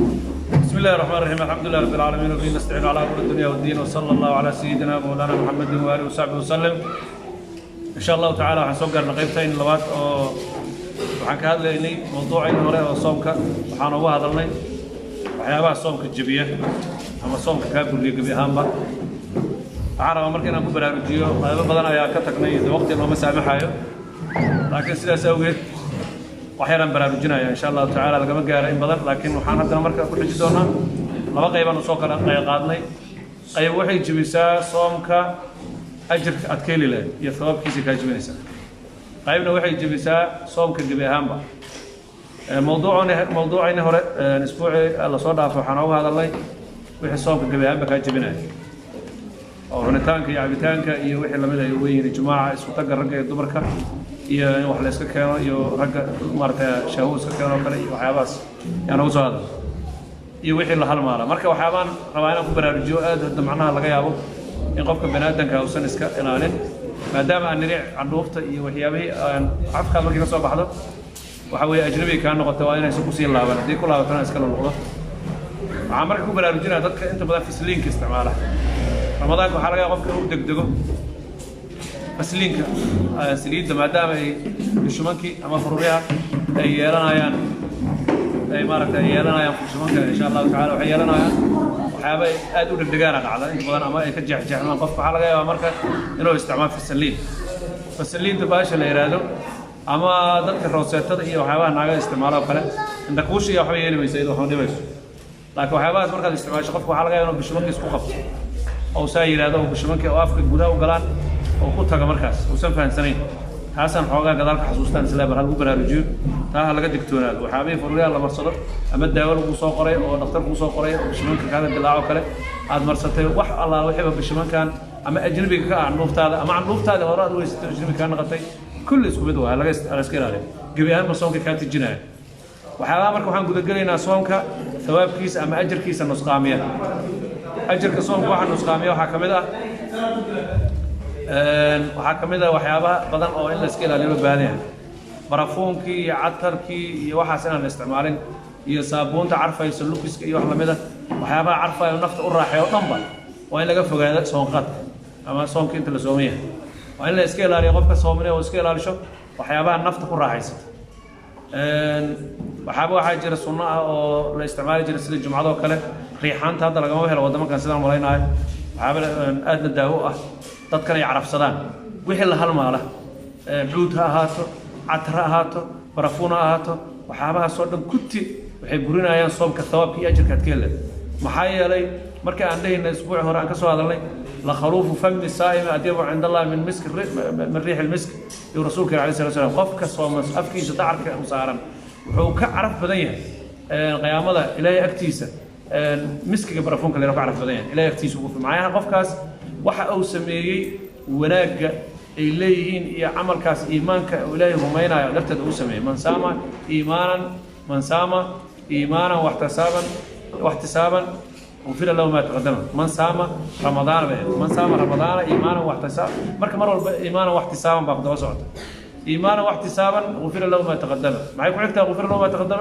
بسم الله الرحمن الرحيم الحمد لله رب العالمين وبه نستعين على امور الدنيا والدين وصلى الله على سيدنا مولانا محمد واله وصحبه وسلم ان شاء الله تعالى waxaan soo gaarnay qaybtayn labaad oo waxaan ka hadlaynay mowduucii hore oo soomka waxaan uga hadalnay waxyaabaha soomka jabiya ama soomka ka burliyo gabi ahaanba waxaan rabaa markii aan ku baraarujiyo qaybo badan ayaa ka tagnay waqti loo masaamaxayo laakiin sidaas awgeed waxaan baraarujinaya insha Allah ta'ala lagama gaaro in badan laakiin waxaan hadana marka ku xiji doonaa laba qayban oo soo kala qaadnay qayb waxay jabisaa soomka ajirka aad ka heli lahayd iyo thawaabkiisa ka jabinaysa qaybna waxay jabisaa soomka gabi ahaanba mowduucayna hore isbuuci la soo dhaafay waxaan uga hadalnay wixii soomka gabi ahaanba ka jabinaya oo cunitaanka iyo cabitaanka iyo wixii lamid ah weeyeen jumaaca isku tagga ragga iyo dumarka iyo wax la iska keeno iyo ragga marta shahaw iska keeno kale iyo waxyaabaas yana u soo hadal iyo wixii la halmaala marka waxaabaan rabaa inaan ku baraarujiyo aad hadda macnaha laga yaabo in qofka banaadamka uusan iska ilaalin maadaama aan niric candhuufta iyo waxyaabihii aan afka markii ka soo baxdo waxa weeye ajnabi ka noqoto waa inay ku sii laaban hadii ku laabatana iska noqdo waxaan marka ku baraarujinaa dadka inta badan fisliinka isticmaala ramadaanka waxaa laga yaabaa qofka uu degdego fasliinka saliidda maadaama ay bishumankii ama furuuriyaha ay yeelanayaan ay maaragtay yeelanayaan bishumanka insha Allah ta'ala waxay yeelanayaan waxyaaba aad u dhegdhegaana dhacda inta badan ama ay ka jeexjeexmaan qofka waxaa laga yaabaa marka inuu isticmaalo fasliinta baasha la yiraahdo ama dadka rooseetada iyo waxyaabaha naaga isticmaalo kale inta kuushiya waxba yeelaysa iyadoo waxba dhibayso laakiin waxyaabahaas markaad isticmaasho qofka waxaa laga yaabaa inuu bishumanka isku qabto oo saa yiraahdo bishumanka oo afka gudaha u galaan oo ku taga markaas oo san fahansanayn taasan xoogaa gadaalka xasuustaan isla bar halku baraarujiyo taa laga digtoonaado waxaabay furuuriyaha la marsado ama daawo lagu soo qoray oo dhakhtar ku soo qoray oo bishimanka kaada dilaaco kale aad marsatay wax Allah waxiba bishimankan ama ajnabiga ka candhuuftaada ama candhuuftaada hore aad weysatay ajnabiga ka noqotay kulli isku mid waa laga iska ilaaliyo gabi ahaan soomka ka tijinaya waxaa marka waxaan guda galaynaa soomka thawaabkiisa ama ajirkiisa nusqaamiya ajirka soomka waxa nusqaamiya waxa kamid ah waxaa kamid ah waxyaabaha badan oo in la iska ilaaliyo baahan yahay barafuunkii iyo catarkii iyo waxaas inaan isticmaalin iyo saabuunta carfaysa lukiska iyo wax lamid ah waxyaabaha carfayo nafta u raaxeeyo dhanba waa in laga fogaado soonqadka ama soonka inta la sooman yahay waa in la iska ilaaliyo qofka soomanaya oo iska ilaalisho waxyaabaha nafta ku raaxaysata waxaa jira sunno ah oo la isticmaali jiray sida jumcadoo kale riixaanta hadda lagama helo waddamankan sidaan malaynayo waxyaaba aadna daawo ah dadkan ay carafsadaan wixii la halmaala buud ha ahaato catar ha ahaato barafuun ha ahaato waxyaabahaas oo dhan kuti waxay burinayaan soomka thawaabka iyo ajirka aad ka helayd maxaa yeelay marka aan dhahayna isbuuci hore aan ka soo hadalnay la khaluufu fami saa'imi adyabu cinda allah min riix almisk iyo rasuulka alayhi salatu wasalam qofka sooman afkiisa dacarka u saaran wuxuu ka caraf badan yahay qiyaamada ilaahay agtiisa miskiga barafuunka leeyahay ka caraf badan yahay ilaahay agtiisa ugu fiican qofkaas waxa uu sameeyay wanaaga ay leeyihiin iyo amalkaas iimaanka oo ilaahay rumaynayo darteed uu sameeyay man saama iimaanan wahtisaban غفر له ما تقدم من صام رمضان ايمانا واحتسابا marka mar walba iimaana wahtisaban baa qodobada socota iimaana wahtisaban غفر له ما تقدم maxay ku xigtaa غفر له ما تقدم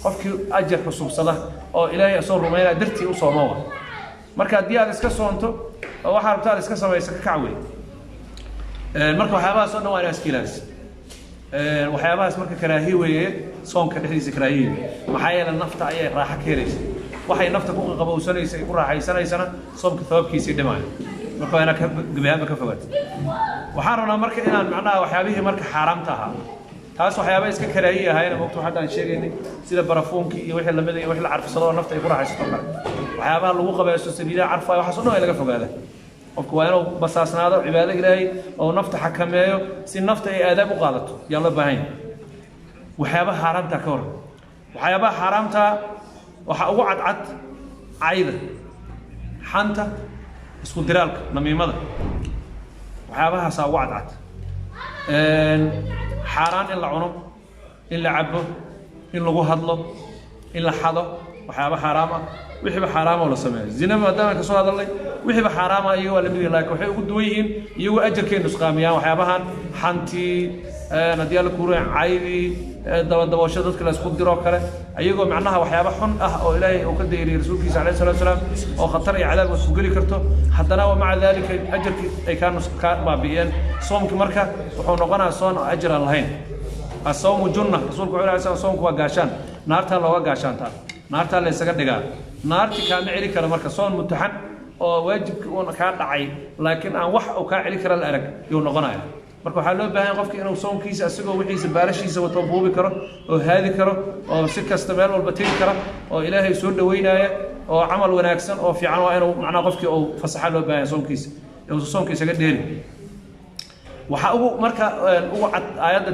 qofkii ajir xusubsada oo ilaahay soo rumeeyay dartii u soomaa marka hadii aad iska soonto oo waxa rabtaa iska samayso ka kacway marka waxyaabahaas oo dhan waa iska ilaalis waxyaabahaas marka karaahiye weeye soonka dhexdiisa karaahiye maxaa yeelay nafta ayay raaxo ka helaysaa waxay nafta ku qabowsanaysa ku raaxaysanaysana soomka thawaabkiisa dhimaay marka ana ka gabaaba ka fogaad waxaan rabnaa marka inaan macnaha waxyaabihii marka xaraamta ahaa taas waxyaaba iska karaahiye ahayna waqti hadda aan sheegaynay sida barafuunkii iyo wixii lamid ah iyo wixii la carfsado nafta ay ku raaxaysato kale waxyaabaha lagu qabaysto saliidaha carfaa waxa soo dhan laga fogaada qofku waa inuu basaasnaado cibaado ilaahay oo nafta xakameeyo si nafta ay aadaab u qaadato yaa la baahan waxyaabaha xaraamta ka hor waxyaabaha xaraamta waxa ugu cadcad cayda xanta isku diraalka namiimada waxyaabahaas ugu cadcad xaraan in la cuno in la cabo in lagu hadlo in la xado waxyaaba xaraam ah wixii xaraam oo la sameeyo zina maadaama ka soo hadalay wixii xaraam ah iyo wala mid laakiin waxay ugu duwan yihiin iyagu ajarkeen nusqaamiyaan waxyaabahan xanti nadiyal kuureen caydi dabadabasho dadka la isku diro kale ayagoo macnaha waxyaabo xun ah oo ilaahay uu ka deeyay rasuulkiisa calayhi salaatu wasalaam oo khatar iyo cadaab isku geli karto haddana wa maca daalika ajarkii ay ka baabi'iyeen soomkii marka wuxuu noqonayaa soon ajir aan lahayn asawmu junna rasuulku wuxuu yidhi soomku waa gaashaan naartaa looga gaashaantaa naartaa la isaga dhigaa naartii kaama celi kara marka soon mutaxan oo waajibkii uuna kaa dhacay laakiin aan wax uu kaa celi kara la arag yuu noqonayaa marka waxaa loo baahan qofka inuu soonkiisa asagoo wixiisa baalashiisa wato buubi karo oo haadi karo oo si kasta meel walba tegi kara oo ilaahay soo dhaweynaya oo camal wanaagsan oo fiican waa inuu macnaha qofkii uu fasaxa loo baahan soonkiisa uu soonkiisa ga dheeri waxa ugu marka ugu cad aayadda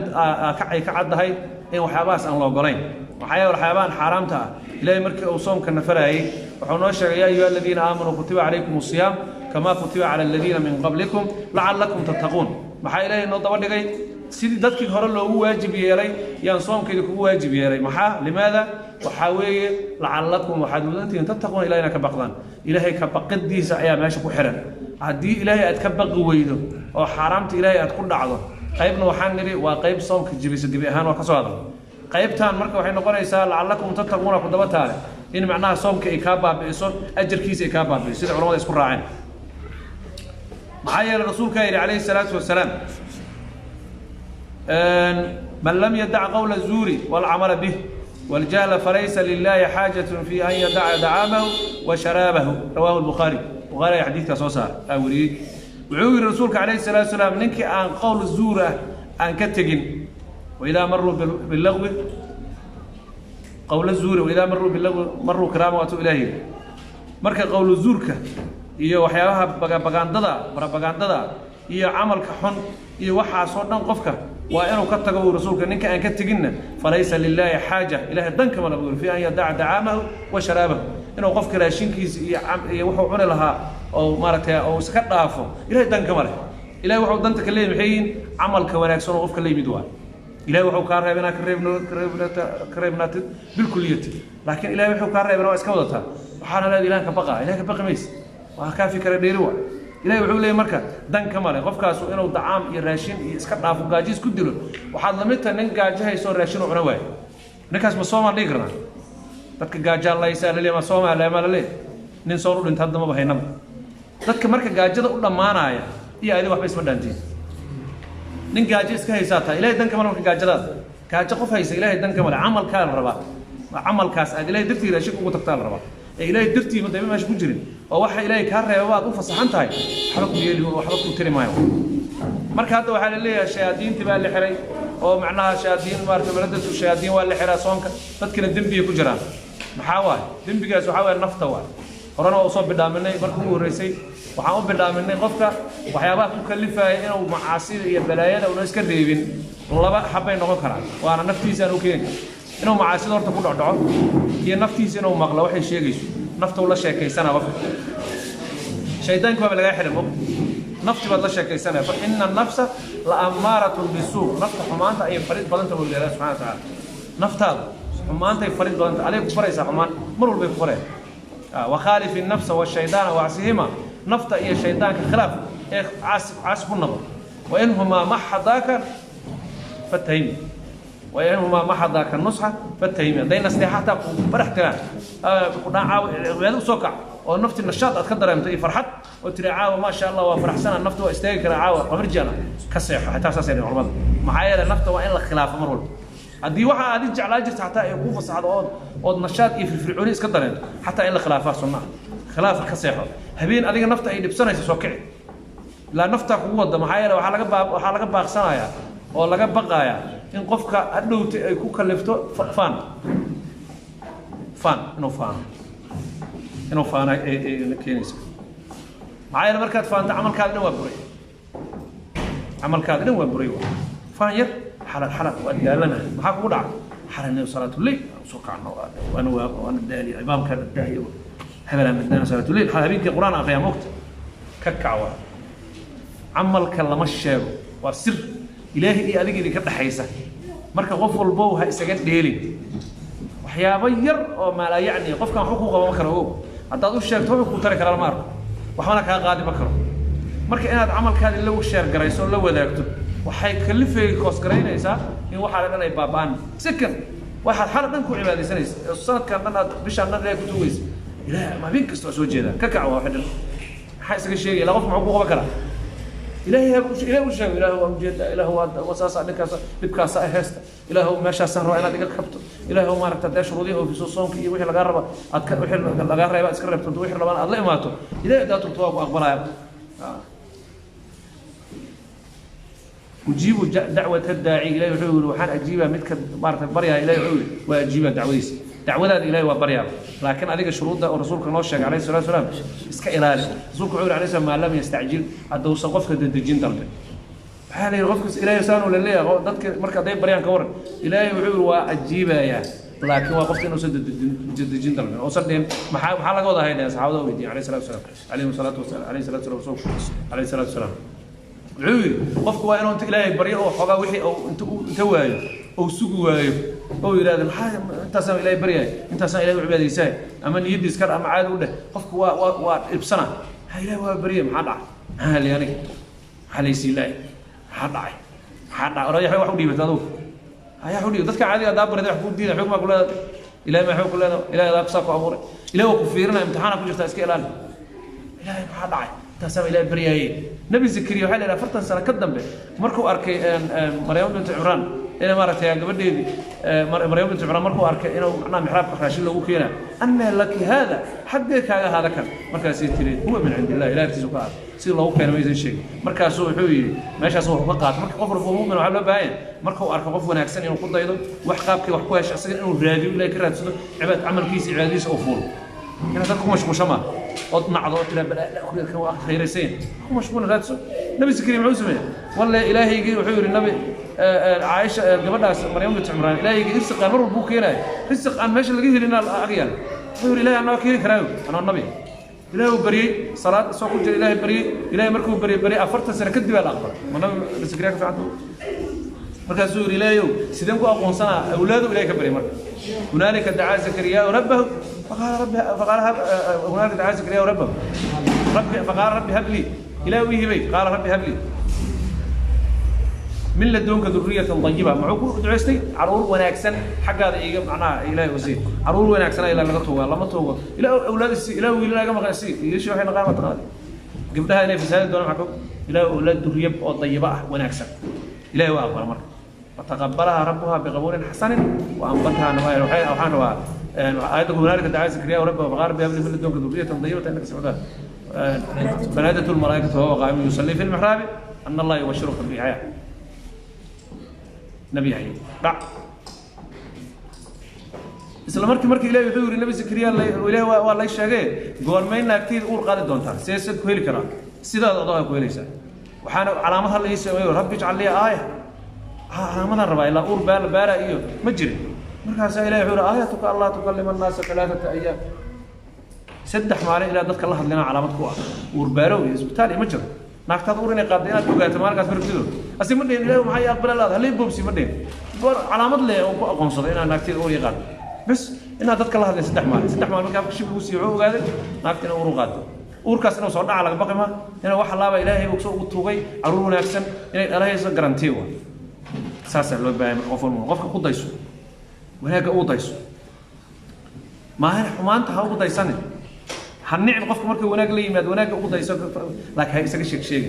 ay ka caddahay in waxyaabahaas aan loo ogolayn maxaa yeelay waxyaabahan xaaraamta ah ilaahay markii uu soomka nafarayay wuxuu noo sheegay yaa ayuha aladiina aamanuu kutiba calaykum asiyaam kamaa kutiba cala aladiina min qablikum lacallakum tattaquun maxaa ilaahay noo daba dhigay sidii dadkii hore loogu waajib yeelay yaan soomkeeda kugu waajib yeelay maxaa limaada waxaa weeye lacallakum waxaad mudantihiin tattaquun ilaahayna ka baqdaan ilaahay ka baqidiisa ayaa meesha ku xiran haddii ilaahay aad ka baqi weydo oo xaaraamta ilaahay aad ku dhacdo qaybna waxaan nidhi waa qayb soomka jibisa gebi ahaan waa ka soo hadal qaybtaan marka waxay noqonaysaa lacallakum tattaquuna ku daba taale in macnaha soomka ay kaa baabi'iso ajarkiisa ay kaa baabi'iso sida culamada isku raaceen maxaa yeelay rasuulka yidhi calayhi salaatu wasalaam man lam yadac qawla zuuri walcamala bih والجهل فليس لله حاجة في أن يدع دعامه وشرابه رواه البخاري وقال حديث كصوصار أولي وعوي الرسول عليه الصلاة والسلام ننكي عن قول الزورة عن كتجن وإذا مروا باللغو قول الزورة وإذا مروا باللغو مروا كرامة إلهي مركا قول الزورك iyo waxyaabaha propagandada iyo amalka xun iyo waxa soo dhan qofka waa inuu ka tago rasuulka ninka aan ka taginna falaysa lillahi haaja ilaahi danka ma lagu fi an yada'a da'amahu wa sharabahu inuu qofka raashinkiisa iyo wuxuu cuni lahaa oo maaragtay oo iska dhaafo ilaahi danka ma leh ilaahi wuxuu danta ka leeyahay amalka wanaagsan oo qofka leeyimid waa ilaahi wuxuu ka reebana kareebnaatid bil kulliyati laakiin ilaahi wuxuu ka reebana waa iska wadataa waxaana la ilaahi ka baqa ilaahi ka baqamaysa waa ka fikra dheeriwa ilaahay wuxuu leeyahay marka dan kama leh qofkaas inuu dacaam iyo raashin iyo iska dhaafo gaajis ku dilo waxaad la mid tahay nin gaajahayso raashin u cuna waay ninkaas ma Soomaali dhigrana dadka gaajaalaysa la leeyahay Soomaali ma la leeyahay nin soo dhintay hadda ma bahaynaba dadka marka gaajada u dhamaanaya iyo aydi waxba isma dhaantiin nin gaajo iska haysaata ilaahay dan kama leh marka gaajadaas gaajo qof haysa ilaahay dan kama leh amalka la rabaa amalkaas aad ilaahay dartii raashin ugu tagtaa la rabaa ilaahay dartii ma dayma meesha ku jirin oo waxa ilaahay ka reebo aad u fasaxan tahay waxba ku yeeli waxba ku tiri maayo marka hadda waxa la leeyahay shayaadiinti baa la xiray oo macnaha shayaadiin marka maradatu shayaadiin waa la xiraa soonka dadkina dambiga ku jiraan maxaa waay dambigaas waxa waay nafta waay horena oo soo bidhaaminay markii ugu horeysay waxaan u bidhaaminay qofka waxyaabaha ku kalifaya inuu macaasida iyo balaayada uu iska reebin laba xabay noqon karaan waana naftiisa uu keenay inuu macaasida horta ku dhacdo iyo naftiisa inuu maqlo waxay sheegayso nafta uu la sheekaysana qofka shaydaanku waa laga xirmo nafti baad la sheekaysana fa inna nafsa la amaratun bisuu nafta xumaanta ay farid badanta oo Ilaahay subhanahu wa ta'ala naftaada xumaanta ay farid badanta alayku faraysa xumaan mar walba ku faray wa khalif an-nafsa wa shaydaana wa asihima nafta iyo shaydaanka khilaaf ee caasib ku nabo wa inhuma mahadaka fatahim وإنهما محضاك النصحة فالتهيمية دينا استيحاتك وفرحتها قلنا عاو عبادو سوكع ونفت النشاط أتقدر أمتي فرحت وتري عاو ما شاء الله وفرح سنة النفط واستيقر عاو قمرجانا كالسيحة حتى أساس يعني عربان معايا النفط وإن الخلاف مرول هذه واحد هذه جعل أجرت حتى يقوف الصعد أود نشاط في العوني اسكدر حتى إن الخلافات صنع خلاف كالسيحة هبين هذه النفط أي بسنة يسوكعي لا نفتح قوة معايا وحلقة باقسنا يا oo laga baqaya in qofka adowti ay ku kalifto faan inuu faan ay keenayso maayna markaad faanta amalkaadna waa buray faan yar xalaq waa daalana maxaa ku dhacay xaranay salaatu leey soo kaano waana daali imaamka daahiyo habala madana salaatu leey habeenkii quraan aqriya waqti ka kacwa amalka lama sheego waa sir ilaahi iyo adiga idinka dhaxaysa marka qof walbo waxa isaga dheelin waxyaabo yar oo maala yaani qofkan xuquuq qaba ma karo hadaad u sheegto wuxuu ku tari karaa ma arko waxna ka qaadi ma karo marka inaad amalkaada la sheer garayso la wadaagto waxay kalifay koosgareynaysa in waxa la dhanay baabaan second waxa xal dhan ku cibaadaysanaysa sanadkan dhan bishan dhan ay ku tuugaysa ilaahay ma bin kasto soo jeeda ka kac waa xidhan maxay isaga sheegay la qof muxuu qaban karaa ilaahay u sheego ilaahay waa ujeeda ilaahay waa wasaasa dhinkaas dibkaas ay heesta ilaahay meeshaas aan roo inaad iga qabto ilaahay ma aragta daashruudii oo fiso soonka iyo wixii laga raba aad ka wixii laga reeba iska reebto wixii rabaan aad la imaato ilaahay daad turto waa aqbalaya ujiibu dacwat ad-daa'i ilaahay wuxuu yiri waxaan ajiiba midka maartay baryaa ilaahay wuxuu yiri waa ajiiba dacwadiisa dacwadaada ilaahay waa baryaa laakiin adiga shuruudda oo rasuulka noo sheegay alayhi salaatu wasalaam iska ilaali rasuulku wuxuu yiri alayhi salaam ma lam yastacjil haduu qofka dadajin dalbe waxaa la yiri qofka ilaahay saanu leeyahay dadka marka day baryaan ka waran ilaahay wuxuu yiri waa ajiibaya laakiin waa qofka inuu soo dadajin dalbe oo sadeen maxaa laga wada hayday asxaabada oo weydiin alayhi salaatu wasalaam alayhi salaatu wasalaam wuxuu qofku waa inuu inta ilaahay baryo oo xogaa wixii inta waayo oo sugu waayo oo yiraahdo maxaa intaas ilaahay baryay intaas ilaahay u cibaadaysaa ama niyadiis kar ama caad u dheh qofku waa ibsana ha ilaahay waa baryay maxaa dhacay ha leeyahay halaysi ilaahay maxaa dhacay orayahay wax u dhiibay dadku ayaa u dhiibay dadka caadiga daa barada wax ku diiday xukuma kula ilaahay ma xukuma ilaahay daa qasa ku abuuray ilaahay ku fiirina imtixaan ku jirta iska ilaali ilaahay maxaa dhacay تاسم إلى برياي نبي زكريا وحال إلى فرطن سنة كدم به مركو أركي مريم بنت عمران إلى مرة يا قبل دي مريم بنت عمران مركو أركي إنه أنا محراب خاشين له وكينا أن لك هذا حدك هذا كان مركز سيتري هو من عند الله لا يرتزق سير الله كان ما يزين شيء مركز سوء حوي ماشي سوء فقط مركز قفر فمو من وحلا باين مركو أركي قفوا ناكسن إنه قد يضل وحقابك وحكواش أصلا إنه راديو لا يكرر عباد عمل كيس عاديس أوفول يعني تركوا مش مشمع أطمع ضوء لا بلا لا خيرسين هو مشمول غادسو نبي سكريم عوزمه والله إلهي يجي وحيور النبي عائشة قبلها مريم بنت عمران إلهي يجي رزق مر بوك هنا رزق أنا ماشي اللي جه لنا الأغيال حيور إلهي أنا كيري كراو أنا النبي إلهي بري صلاة سوق الجل إلهي بري إلهي مركوب بري أفرت سنة كدي ولا أخبر ما نبي سكريك في عنده مركز سور إلهي سيدنكو أقون سنة أولاده إلهي كبري مركز هنالك دعا زكريا ربه فقال هنالك دعا زكريا ربه فقال ربي هب لي إلهي بي قال ربي هب لي من لدنك ذرية طيبة معقول دعستي عرور وناكسن حق هذا إيجا معناه إلهي وزيد عرور وناكسن إلى لقطه لما توه إلى أولاد إلى ولا جمع غسي يشوف حين قامت هذه قبلها إلى في سنة دون معكم إلى أولاد ذرية طيبة وناكسن إلهي وأكبر مرة فتقبلها ربها بقبول حسن وأنبتها نوايا روحية أو حانوا آيات هنالك دعا زكريا وربه فقال ربي هب لي من لدنك ذرية طيبة إنك سمعتها فنادته الملائكة وهو قائم يصلي في المحراب أن الله يبشرك بحياة نبي يحيى دع isla markii ilaahay wuxuu yiri nabi zakariya ilaahay waa la sheegay goormayna agtiid uur qaadi doontaa seesad ku heli karaa sidaad adaa ku helaysaa waxaana calaamadaha la isoo rabbi jacel li aaya calaamadaha rabaa ilaa uur baara iyo ma jirin markaas ilaahay wuxuu aayatuka allah tukallima an-nas thalathata ayyam saddex maalin ilaa dadka la hadlina calaamad ku ah uur baaro iyo isbitaal ma jiro naagtaad uur inay qaadeen aad ogaato markaas martido asii ma dheer ilaahay maxay aqbalaa halay boobsi ma dheer goor calaamad leh oo ku aqoonsaday inaan naagteed uur yaqaan بس إن هذا كله هذا سدح مال كيف كشيء بوسي عو هذا ناقتنا ورقات وركاس إنه صعد على بقى ما إنه واحد الله إلهي وكسو وتوجي عرور ناكسن إنه الله يسوع جرانتيوا ساسا لو بعمل غفر من غفر خد يسوع وهيك أوض يسوع ما هي حمان تهاو أوض يسنة هنعم غفر مركب وناك لي ماد وناك أوض يسوع لك هاي سكش شيء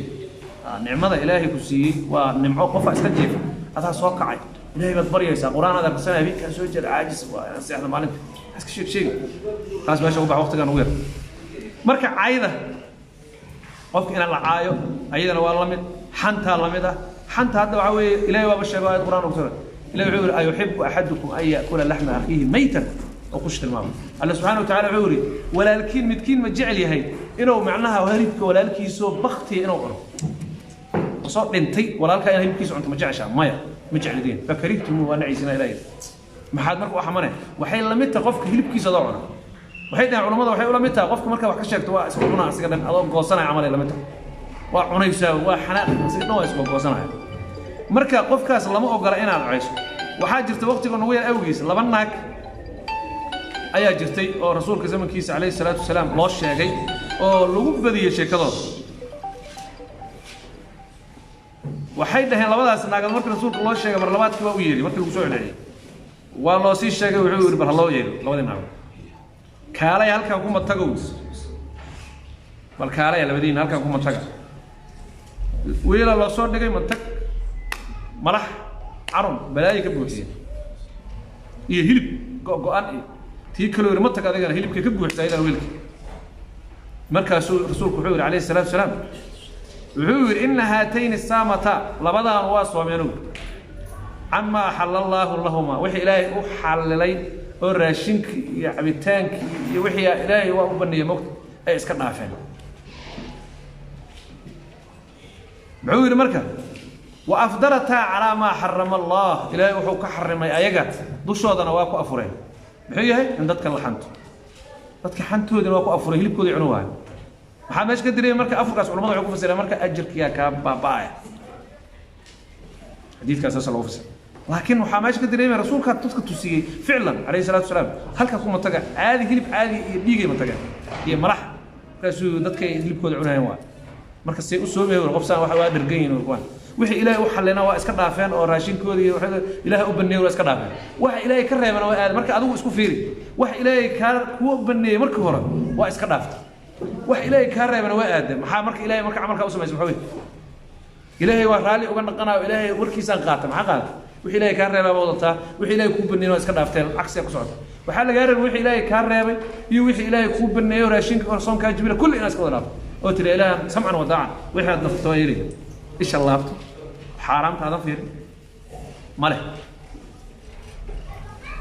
نعمة إلهي كسي ونعمة غفر استجيب هذا سواق عاد إلهي بدبر يسا قرآن هذا قصنا بيك كان سويت عاجز وسيحنا معلم حسك شيء خلاص باش أوبع وقت كان وير مركع عايدة قفك إن العايو أيضا والله حنتها لمدة حنتها هذا وعوي إلهي وابشر القرآن وكتر إلهي عور أيحب أحدكم أن يأكل لحم أخيه ميتا أو قشت الماء الله سبحانه وتعالى عوري ولا الكين متكين مجعل هي إنه معناها وهربك ولا الكيسو بختي إنه قرب وصار بنتي ولا الكين هربكيسو أنت مجعش مايا مجعلين فكرهتم وانا عيسنا اليه ما حد مركو حمنه waxay la mid tahay qofka hilibkiisa doona waxay dhahay culimadu waxay la mid tahay qofka marka wax ka sheegto waa isku cunaa asiga dhan adoo goosanay amal la mid tahay waa cunaysaa waa xanaaq asiga dhan waa isku goosanay marka qofkaas lama ogola inaad cayso waxa jirta waqtiga ugu yar awgiis laba naag ayaa jirtay oo rasuulka zamankiisa kaleey salaatu wasalaam loo sheegay oo lagu badiyay sheekadooda waxay dhaheen labadaas naagad markii rasuulka loo sheegay mar labaadkii waa u yeeri markii lagu soo celiyay waa loo sii sheegay wuxuu yiri bar loo yeero labadii naagad kaalay halkan kuma tagow bal kaalay labadiin halkan kuma taga wiila loo soo dhigay mantag malax caron balaayi ka buuxiyay iyo hilib go'an tii kale yiri mantag adiga hilibka ka buuxsay ila wiilka markaas rasuulku wuxuu yiri alayhi salaatu salaam wuxuu yiri in haatayn saamata labadan waa soomeenu amma halallahu lahuma wixii ilaahay u xalilay oo raashinka iyo cabitaanka iyo wixii ilaahay waa u baniyay moqt ay iska dhaafeen muxuu yiri marka wa afdarata ala ma harrama Allah ilaahay wuxuu ka xarimay ayaga dushoodana waa ku afureen muxuu yahay in dadka la xanto dadka xantoodina waa ku afuray hilibkooda cunuu waa waxa meesh ka diray marka afurkaas culimadu waxay ku fasireen marka ajirkiya ka baabaay xadiidkaas sallallahu alayhi wasallam laakiin waxa meesh ka diray rasuulka dadka tusiyay ficlan alayhi salatu wasalam halka kuma taga caadi hilib caadi iyo dhiigay ma taga iyo malax kaasuu dadka hilibkooda cunayeen waa marka si u soo meeyo qofsan waxa waa dhargayn oo wixii ilaahay u xalleena waa iska dhaafeen oo raashinkooda iyo waxa ilaahay u baneeyay waa iska dhaafeen waxa ilaahay ka reebana waa aad marka adigu isku fiiri waxa ilaahay ka ku baneeyay markii hore waa iska dhaaftay wax ilaahay ka reebana waa aad maxaa marka ilaahay marka amalka u sameeyay waxa ilaahay waa raali uga naqanaa ilaahay warkiisa qaata maxaa qaata wixii ilaahay ka reebay wadataa wixii ilaahay ku baneeyay waa iska dhaafteen cagsi ku socota waxa laga reebay wixii ilaahay ka reebay iyo wixii ilaahay ku baneeyay raashinka oo soonka jibila kulli inaas ka wada dhaafto oo tiri ilaahay samcan wadaacan wixii aad nafto yeelay إيش الله حرام هذا فيه ماله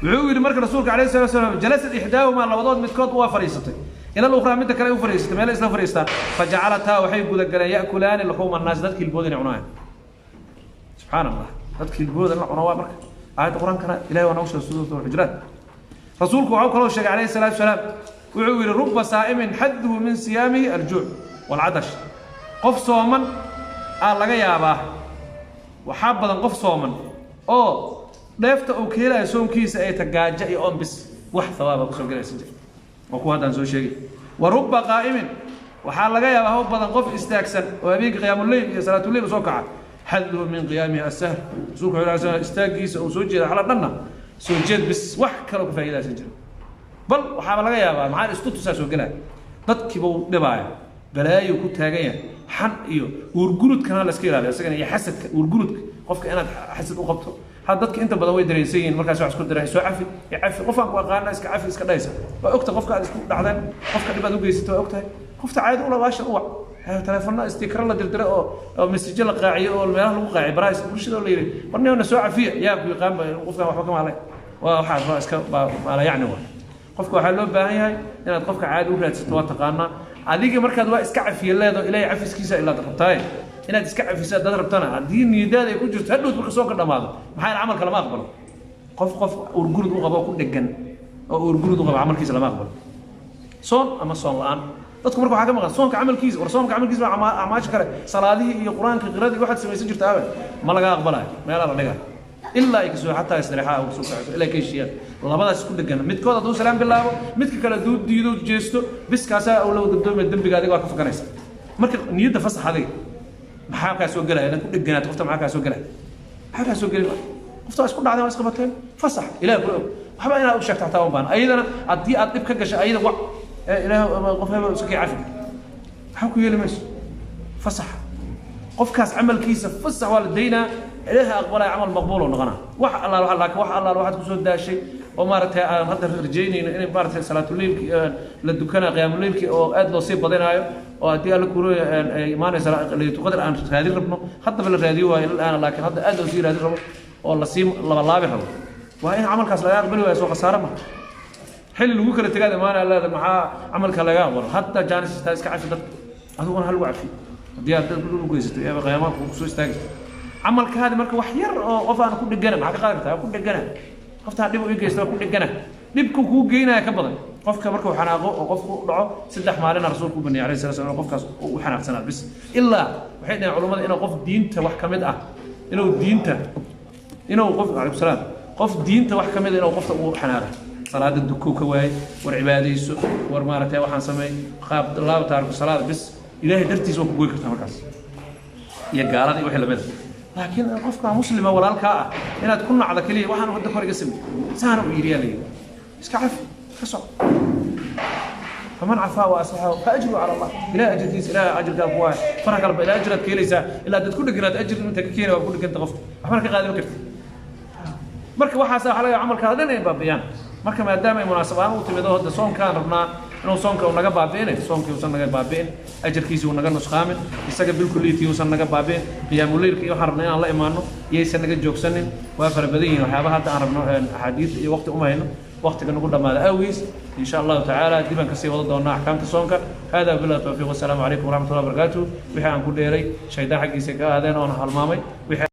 وعود مركز رسولك عليه الصلاة والسلام جلست إحداهما على وضوء متكوت وفريستي إلى الأخرى متى كلا يفريستي ما ليس فريستا فجعلتها وحيب ذا يأكلان لحوم الناس ذاتك البودن عنوان سبحان الله ذاتك البودن عنوان مركز آية القرآن كان إلهي ونوشى السدود والحجرات رسولك وعوك الله عليه الصلاة والسلام وعود رب صائم حده من صيامه الجوع والعطش قف صوما laga yaabaa waxa badan qof sooman oo dheefta uu keenay soonkiisa ay tagaaja iyo ombis wax sawaab ku soo galaysan oo ku hadan soo sheegay wa rubba qa'imin waxa laga yaabaa badan qof istaagsan oo habeenkii qiyaamul layl iyo salaatul layl soo kaca haddu min qiyamihi as-sahr suuqa ilaa istaagiisa oo soo jeeda xala dhanna soo jeed bis wax kale ku faa'iidaysan jiro bal waxa laga yaabaa maxaa istutusa soo galay dadkiiba u dhibaaya balaayo ku taagan yahay xan iyo urgurud kana la iska ilaaliyo asagana iyo xasadka urgurudka qofka inaad xasad u qabto had dadka inta badan way dareensiin markaas wax isku diray soo cafi qofan ku aqaana iska cafi iska dhaysa waa ogta qofka aad isku dhacdaan qofka dibad u geysato waa ogtahay qofta caadi u labaasha u wac telefoonna sticker la dirdiray oo message la qaaciyo oo meelaha lagu qaaciyo barays bulshada la yiri warneena soo cafiya yaa ku yaqaan qofka waxba kama halay waa waxa iska baala yacni waa qofka waxa loo baahan yahay inaad qofka caadi u raadsato waa taqaana adiga markaad waa iska cafiyaleedo ilaahay cafiskiisa ila rabtaay inaad iska cafisaa dad rabtana hadii niyadaada ay ku jirto hadhow marka soo ka dhamaado maxay amalka lama aqbalo qof urgurud u qabo ku dhagan oo urgurud u qabo amalkiisa lama aqbalo soon ama soon la'aan dadku marka waxa ka maqan soonka amalkiisa war soonka amalkiisa waa amaash kale salaadihi iyo quraanka qiraadii waxaad sameeysan jirtaa ma laga aqbalayo meelaha la dhigaa إلا يكسو حتى يستريحها وسوق إلا كيشيا الله بدأ يسكت دجنا متكودا دو سلام بالله متك كلا دو ديدو جيستو بس كاسا أو لو قدوم الدم بقاعد يقف كنايس مركب نيدا فصح هذه محاكا سوق جلها أنا كل دجنا تفت محاكا سوق جلها محاكا سوق جلها فصح أسكت عادي ما أسكتين فصح إلى كله حبا أنا أشك تحتهم بان أيضا أدي أطيب كجش أيضا وع إلى قفها سكي عافية حكوا يلمس فصح قف كاس عمل كيسة فصح والدينا إليها أقبل عمل مقبول ونغنى وح الله لك وح الله الواحد كسود دا شيء ومارته هذا رجيني إن مارته صلاة الليل للدكانة قيام الليل أو أدلو صيب بدينا وأدي لك كروي إيمان صلاة اللي تقدر أن هذه ربنا حتى في الراديو إلى الآن لكن هذا أدلو صير هذه ربنا والله سيم الله بيحول وإن عمل كاس لا يقبل ويسوق خسارة ما حل الوكر تقعد ما أنا لا مع عمل كلا يقبل حتى جانس تاسك عفيف هذا هو هالوعي دي أدلو جزء يا قيامات وخصوص تاجر عمل كهذا مركب وحير قف أنا كل الجنة معك قادر كل الجنة قفت هذا يبغى يجلس كل الجنة نبكو كو جينا كبدن قف كمركب وحناقه وقف ضعه سدح مالنا رسولكم بني عليه الصلاة والسلام قف كاس وحناق سنة بس إلا وحيدنا علماء إنه قف دينته وحكمت إنه دينته إنه قف عليه السلام قف دينته وحكمت إنه قف وحناقه صلاة الدكو كواي والعبادة يسوع ورمارته وحن سمي خاب الله تعالى الصلاة بس إلهي درتي سوق جوي كرت مركز يا جارتي وحلا بس لكن قفك مسلمة ولا الكاء هنا تكون على كلية واحد ودك ورق اسم سهل ويريالي اسكعف خصو فمن عفا وأصلحه فأجره على الله إلى أجر كيس إلى أجر قابواه فرق رب إلى أجر كيليسا إلا تكون قرات أجر أنت كينا وأقول لك أنت غفت أحمرك قاعد بكرت مركب واحد ساح على عمل كذا لين بابيان مركب ما دام مناسبة وتبدأ هذا صون كان ربنا إنه صون كون نجاب بابين صون كي وصل نجاب بابين أجر كيس ونجار نسخامن يستقبل بالكلية وصل نجاب بابين يا مولير كي يحرنا الله إيمانه يسن نجاب جوكسنين وفر بدين وحابة حتى عربنا حديث وقت أمهنا وقت كنا نقول ما أويس إن شاء الله تعالى ديما كسي وضعنا أحكام تصونك هذا بالله التوفيق والسلام عليكم ورحمة الله وبركاته وحنا نقول لي شيدا حقي سكا هذا أنا هالمامي